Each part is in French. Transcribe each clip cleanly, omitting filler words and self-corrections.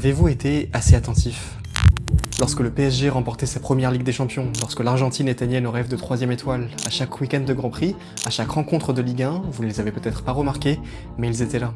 Avez-vous été assez attentif? Lorsque le PSG remportait sa première Ligue des Champions, lorsque l'Argentine éteignait nos rêves de 3ème étoile, à chaque week-end de Grand Prix, à chaque rencontre de Ligue 1, vous ne les avez peut-être pas remarqués, mais ils étaient là.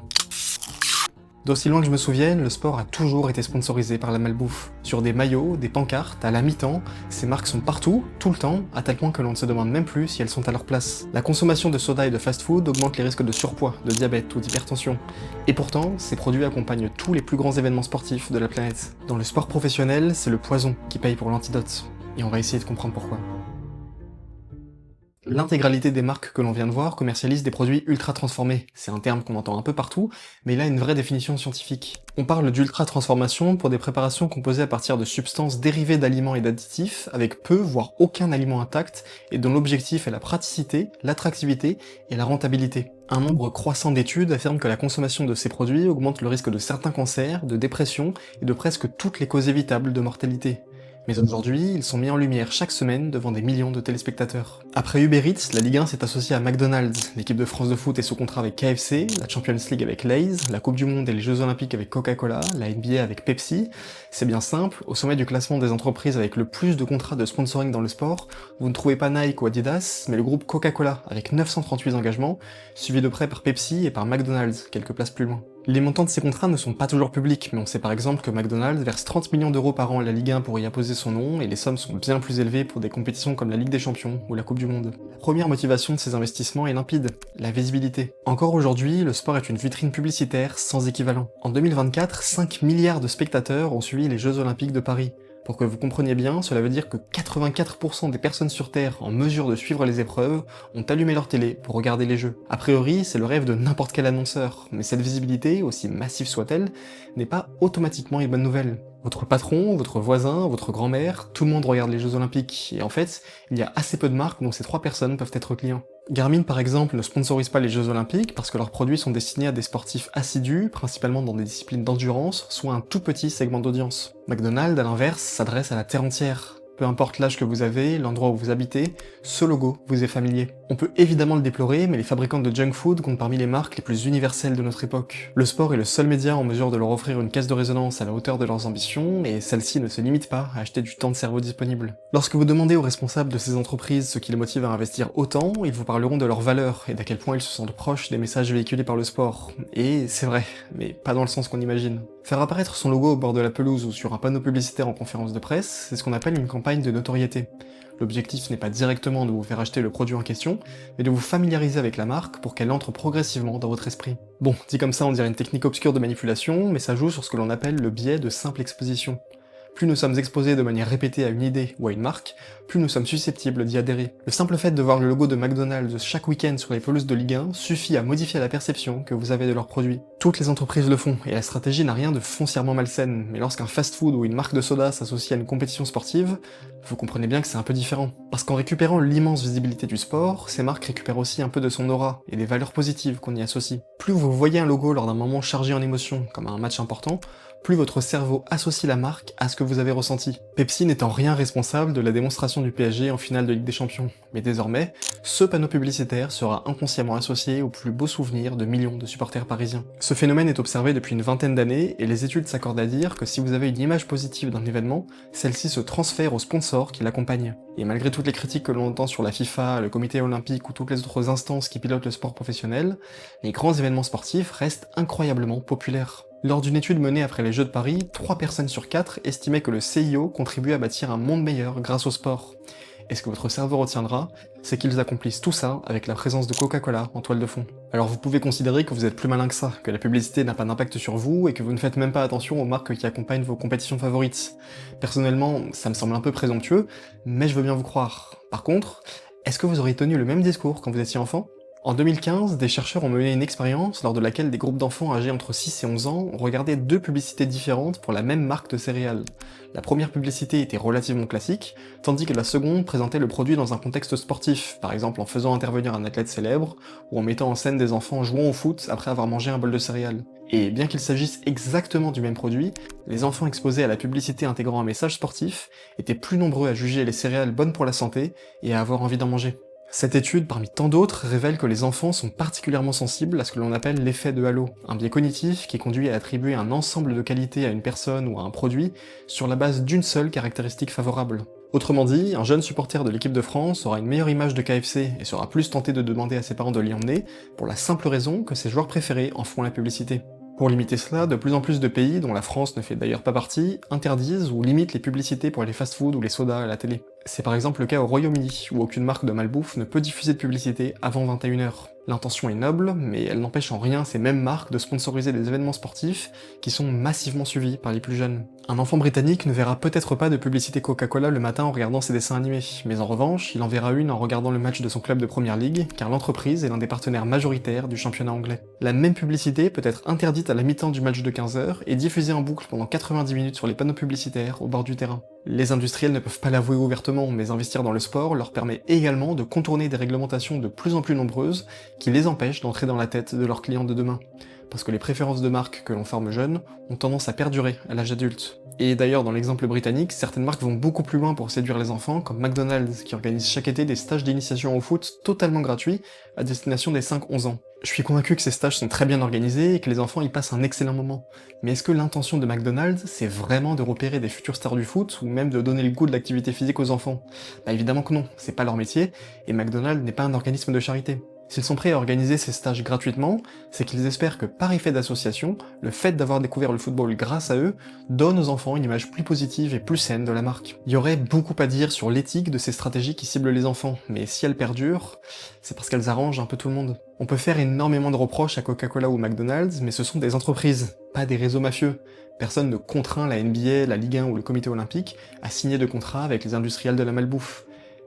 D'aussi loin que je me souvienne, le sport a toujours été sponsorisé par la malbouffe. Sur des maillots, des pancartes, à la mi-temps, ces marques sont partout, tout le temps, à tel point que l'on ne se demande même plus si elles sont à leur place. La consommation de soda et de fast-food augmente les risques de surpoids, de diabète ou d'hypertension. Et pourtant, ces produits accompagnent tous les plus grands événements sportifs de la planète. Dans le sport professionnel, c'est le poison qui paye pour l'antidote. Et on va essayer de comprendre pourquoi. L'intégralité des marques que l'on vient de voir commercialisent des produits ultra transformés. C'est un terme qu'on entend un peu partout, mais il a une vraie définition scientifique. On parle d'ultra transformation pour des préparations composées à partir de substances dérivées d'aliments et d'additifs, avec peu, voire aucun aliment intact, et dont l'objectif est la praticité, l'attractivité et la rentabilité. Un nombre croissant d'études affirment que la consommation de ces produits augmente le risque de certains cancers, de dépression et de presque toutes les causes évitables de mortalité. Mais aujourd'hui, ils sont mis en lumière chaque semaine devant des millions de téléspectateurs. Après Uber Eats, la Ligue 1 s'est associée à McDonald's, l'équipe de France de foot est sous contrat avec KFC, la Champions League avec Lay's, la Coupe du Monde et les Jeux Olympiques avec Coca-Cola, la NBA avec Pepsi. C'est bien simple, au sommet du classement des entreprises avec le plus de contrats de sponsoring dans le sport, vous ne trouvez pas Nike ou Adidas, mais le groupe Coca-Cola avec 938 engagements, suivi de près par Pepsi et par McDonald's, quelques places plus loin. Les montants de ces contrats ne sont pas toujours publics, mais on sait par exemple que McDonald's verse 30 millions d'euros par an à la Ligue 1 pour y apposer son nom, et les sommes sont bien plus élevées pour des compétitions comme la Ligue des Champions ou la Coupe du Monde. La première motivation de ces investissements est limpide, la visibilité. Encore aujourd'hui, le sport est une vitrine publicitaire sans équivalent. En 2024, 5 milliards de spectateurs ont suivi les Jeux Olympiques de Paris. Pour que vous compreniez bien, cela veut dire que 84% des personnes sur Terre en mesure de suivre les épreuves ont allumé leur télé pour regarder les jeux. A priori, c'est le rêve de n'importe quel annonceur, mais cette visibilité, aussi massive soit-elle, n'est pas automatiquement une bonne nouvelle. Votre patron, votre voisin, votre grand-mère, tout le monde regarde les Jeux Olympiques, et en fait, il y a assez peu de marques dont ces 3 personnes peuvent être clients. Garmin par exemple ne sponsorise pas les Jeux Olympiques parce que leurs produits sont destinés à des sportifs assidus, principalement dans des disciplines d'endurance, soit un tout petit segment d'audience. McDonald's, à l'inverse, s'adresse à la terre entière. Peu importe l'âge que vous avez, l'endroit où vous habitez, ce logo vous est familier. On peut évidemment le déplorer, mais les fabricants de junk food comptent parmi les marques les plus universelles de notre époque. Le sport est le seul média en mesure de leur offrir une caisse de résonance à la hauteur de leurs ambitions, et celle-ci ne se limite pas à acheter du temps de cerveau disponible. Lorsque vous demandez aux responsables de ces entreprises ce qui les motive à investir autant, ils vous parleront de leurs valeurs et d'à quel point ils se sentent proches des messages véhiculés par le sport. Et c'est vrai, mais pas dans le sens qu'on imagine. Faire apparaître son logo au bord de la pelouse ou sur un panneau publicitaire en conférence de presse, c'est ce qu'on appelle une campagne de notoriété. L'objectif n'est pas directement de vous faire acheter le produit en question, mais de vous familiariser avec la marque pour qu'elle entre progressivement dans votre esprit. Bon, dit comme ça on dirait une technique obscure de manipulation, mais ça joue sur ce que l'on appelle le biais de simple exposition. Plus nous sommes exposés de manière répétée à une idée ou à une marque, plus nous sommes susceptibles d'y adhérer. Le simple fait de voir le logo de McDonald's chaque week-end sur les pelouses de Ligue 1 suffit à modifier la perception que vous avez de leurs produits. Toutes les entreprises le font, et la stratégie n'a rien de foncièrement malsaine, mais lorsqu'un fast-food ou une marque de soda s'associe à une compétition sportive, vous comprenez bien que c'est un peu différent. Parce qu'en récupérant l'immense visibilité du sport, ces marques récupèrent aussi un peu de son aura, et des valeurs positives qu'on y associe. Plus vous voyez un logo lors d'un moment chargé en émotions, comme un match important, plus votre cerveau associe la marque à ce que vous avez ressenti. Pepsi n'est en rien responsable de la démonstration du PSG en finale de Ligue des Champions, mais désormais, ce panneau publicitaire sera inconsciemment associé aux plus beaux souvenirs de millions de supporters parisiens. Ce phénomène est observé depuis une vingtaine d'années, et les études s'accordent à dire que si vous avez une image positive d'un événement, celle-ci se transfère aux sponsors qui l'accompagnent. Et malgré toutes les critiques que l'on entend sur la FIFA, le comité olympique ou toutes les autres instances qui pilotent le sport professionnel, les grands événements sportifs restent incroyablement populaires. Lors d'une étude menée après les Jeux de Paris, 3 personnes sur 4 estimaient que le CIO contribuait à bâtir un monde meilleur grâce au sport. Et ce que votre cerveau retiendra, c'est qu'ils accomplissent tout ça avec la présence de Coca-Cola en toile de fond. Alors vous pouvez considérer que vous êtes plus malin que ça, que la publicité n'a pas d'impact sur vous et que vous ne faites même pas attention aux marques qui accompagnent vos compétitions favorites. Personnellement, ça me semble un peu présomptueux, mais je veux bien vous croire. Par contre, est-ce que vous auriez tenu le même discours quand vous étiez enfant ? En 2015, des chercheurs ont mené une expérience lors de laquelle des groupes d'enfants âgés entre 6 et 11 ans ont regardé 2 publicités différentes pour la même marque de céréales. La première publicité était relativement classique, tandis que la seconde présentait le produit dans un contexte sportif, par exemple en faisant intervenir un athlète célèbre, ou en mettant en scène des enfants jouant au foot après avoir mangé un bol de céréales. Et bien qu'il s'agisse exactement du même produit, les enfants exposés à la publicité intégrant un message sportif étaient plus nombreux à juger les céréales bonnes pour la santé et à avoir envie d'en manger. Cette étude, parmi tant d'autres, révèle que les enfants sont particulièrement sensibles à ce que l'on appelle l'effet de halo, un biais cognitif qui conduit à attribuer un ensemble de qualités à une personne ou à un produit sur la base d'une seule caractéristique favorable. Autrement dit, un jeune supporter de l'équipe de France aura une meilleure image de KFC et sera plus tenté de demander à ses parents de l'y emmener, pour la simple raison que ses joueurs préférés en font la publicité. Pour limiter cela, de plus en plus de pays, dont la France ne fait d'ailleurs pas partie, interdisent ou limitent les publicités pour les fast-foods ou les sodas à la télé. C'est par exemple le cas au Royaume-Uni, où aucune marque de malbouffe ne peut diffuser de publicité avant 21h. L'intention est noble, mais elle n'empêche en rien ces mêmes marques de sponsoriser des événements sportifs qui sont massivement suivis par les plus jeunes. Un enfant britannique ne verra peut-être pas de publicité Coca-Cola le matin en regardant ses dessins animés, mais en revanche, il en verra une en regardant le match de son club de Première Ligue, car l'entreprise est l'un des partenaires majoritaires du championnat anglais. La même publicité peut être interdite à la mi-temps du match de 15h et diffusée en boucle pendant 90 minutes sur les panneaux publicitaires au bord du terrain. Les industriels ne peuvent pas l'avouer ouvertement, mais investir dans le sport leur permet également de contourner des réglementations de plus en plus nombreuses qui les empêchent d'entrer dans la tête de leurs clients de demain. Parce que les préférences de marque que l'on forme jeune ont tendance à perdurer à l'âge adulte. Et d'ailleurs, dans l'exemple britannique, certaines marques vont beaucoup plus loin pour séduire les enfants, comme McDonald's, qui organise chaque été des stages d'initiation au foot totalement gratuits à destination des 5-11 ans. Je suis convaincu que ces stages sont très bien organisés et que les enfants y passent un excellent moment. Mais est-ce que l'intention de McDonald's, c'est vraiment de repérer des futures stars du foot, ou même de donner le goût de l'activité physique aux enfants? Bah évidemment que non, c'est pas leur métier, et McDonald's n'est pas un organisme de charité. S'ils sont prêts à organiser ces stages gratuitement, c'est qu'ils espèrent que par effet d'association, le fait d'avoir découvert le football grâce à eux donne aux enfants une image plus positive et plus saine de la marque. Il y aurait beaucoup à dire sur l'éthique de ces stratégies qui ciblent les enfants, mais si elles perdurent, c'est parce qu'elles arrangent un peu tout le monde. On peut faire énormément de reproches à Coca-Cola ou McDonald's, mais ce sont des entreprises, pas des réseaux mafieux. Personne ne contraint la NBA, la Ligue 1 ou le Comité Olympique à signer de contrats avec les industriels de la malbouffe.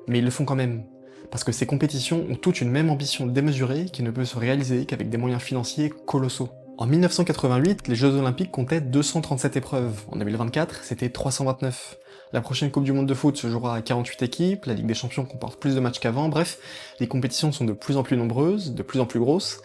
Mais ils le font quand même. Parce que ces compétitions ont toutes une même ambition démesurée qui ne peut se réaliser qu'avec des moyens financiers colossaux. En 1988, les Jeux Olympiques comptaient 237 épreuves, en 2024, c'était 329. La prochaine Coupe du Monde de foot se jouera à 48 équipes, la Ligue des Champions comporte plus de matchs qu'avant, bref, les compétitions sont de plus en plus nombreuses, de plus en plus grosses,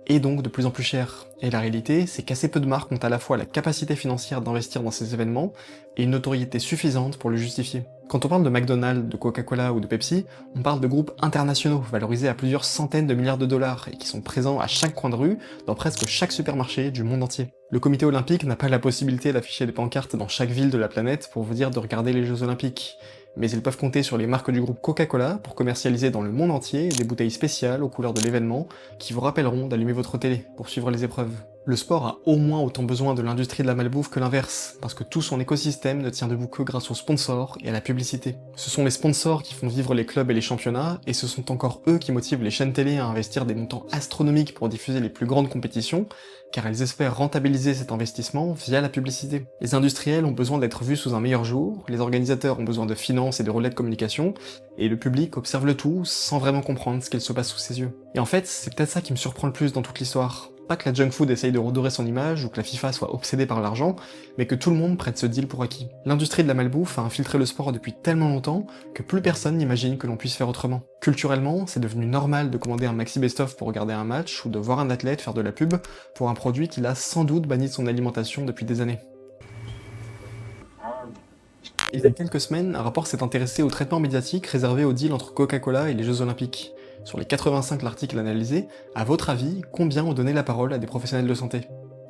et donc de plus en plus chères. Et la réalité, c'est qu'assez peu de marques ont à la fois la capacité financière d'investir dans ces événements, et une notoriété suffisante pour le justifier. Quand on parle de McDonald's, de Coca-Cola ou de Pepsi, on parle de groupes internationaux, valorisés à plusieurs centaines de milliards de dollars, et qui sont présents à chaque coin de rue, dans presque chaque supermarché du monde entier. Le comité olympique n'a pas la possibilité d'afficher des pancartes dans chaque ville de la planète pour vous dire de regarder les Jeux Olympiques, mais ils peuvent compter sur les marques du groupe Coca-Cola pour commercialiser dans le monde entier des bouteilles spéciales aux couleurs de l'événement qui vous rappelleront d'allumer votre télé pour suivre les épreuves. Le sport a au moins autant besoin de l'industrie de la malbouffe que l'inverse, parce que tout son écosystème ne tient debout que grâce aux sponsors et à la publicité. Ce sont les sponsors qui font vivre les clubs et les championnats, et ce sont encore eux qui motivent les chaînes télé à investir des montants astronomiques pour diffuser les plus grandes compétitions, car elles espèrent rentabiliser cet investissement via la publicité. Les industriels ont besoin d'être vus sous un meilleur jour, les organisateurs ont besoin de finances et de relais de communication, et le public observe le tout sans vraiment comprendre ce qu'il se passe sous ses yeux. Et en fait, c'est peut-être ça qui me surprend le plus dans toute l'histoire. Pas que la junk food essaye de redorer son image ou que la FIFA soit obsédée par l'argent, mais que tout le monde prête ce deal pour acquis. L'industrie de la malbouffe a infiltré le sport depuis tellement longtemps que plus personne n'imagine que l'on puisse faire autrement. Culturellement, c'est devenu normal de commander un maxi best-of pour regarder un match ou de voir un athlète faire de la pub pour un produit qu'il a sans doute banni de son alimentation depuis des années. Il y a quelques semaines, un rapport s'est intéressé au traitement médiatique réservé au deal entre Coca-Cola et les Jeux Olympiques. Sur les 85 l'article analysé, à votre avis, combien ont donné la parole à des professionnels de santé?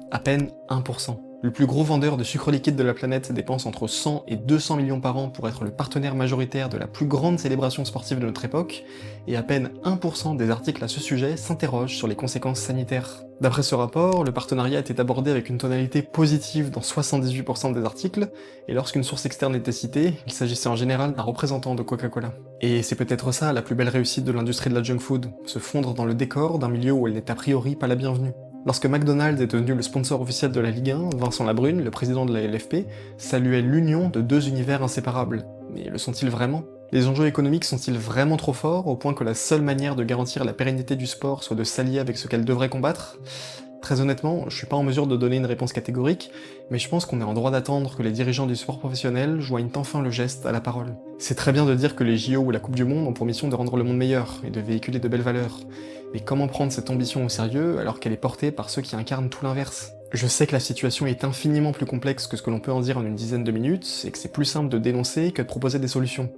À peine 1%. Le plus gros vendeur de sucre liquide de la planète dépense entre 100 et 200 millions par an pour être le partenaire majoritaire de la plus grande célébration sportive de notre époque, et à peine 1% des articles à ce sujet s'interrogent sur les conséquences sanitaires. D'après ce rapport, le partenariat était abordé avec une tonalité positive dans 78% des articles, et lorsqu'une source externe était citée, il s'agissait en général d'un représentant de Coca-Cola. Et c'est peut-être ça la plus belle réussite de l'industrie de la junk food, se fondre dans le décor d'un milieu où elle n'est a priori pas la bienvenue. Lorsque McDonald's est devenu le sponsor officiel de la Ligue 1, Vincent Labrune, le président de la LFP, saluait l'union de deux univers inséparables. Mais le sont-ils vraiment? Les enjeux économiques sont-ils vraiment trop forts au point que la seule manière de garantir la pérennité du sport soit de s'allier avec ce qu'elle devrait combattre? Très honnêtement, je suis pas en mesure de donner une réponse catégorique, mais je pense qu'on est en droit d'attendre que les dirigeants du sport professionnel joignent enfin le geste à la parole. C'est très bien de dire que les JO ou la Coupe du Monde ont pour mission de rendre le monde meilleur, et de véhiculer de belles valeurs. Mais comment prendre cette ambition au sérieux alors qu'elle est portée par ceux qui incarnent tout l'inverse? Je sais que la situation est infiniment plus complexe que ce que l'on peut en dire en une dizaine de minutes, et que c'est plus simple de dénoncer que de proposer des solutions.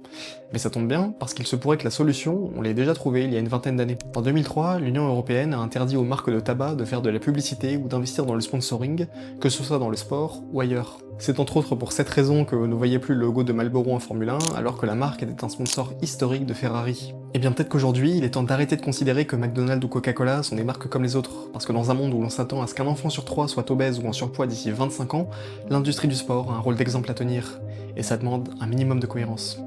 Mais ça tombe bien, parce qu'il se pourrait que la solution, on l'ait déjà trouvée il y a une vingtaine d'années. En 2003, l'Union Européenne a interdit aux marques de tabac de faire de la publicité ou d'investir dans le sponsoring, que ce soit dans le sport ou ailleurs. C'est entre autres pour cette raison que vous ne voyez plus le logo de Marlboro en Formule 1, alors que la marque était un sponsor historique de Ferrari. Et bien peut-être qu'aujourd'hui, il est temps d'arrêter de considérer que McDonald's ou Coca-Cola sont des marques comme les autres, parce que dans un monde où l'on s'attend à ce qu'un enfant sur 3 soit obèse ou en surpoids d'ici 25 ans, l'industrie du sport a un rôle d'exemple à tenir, et ça demande un minimum de cohérence.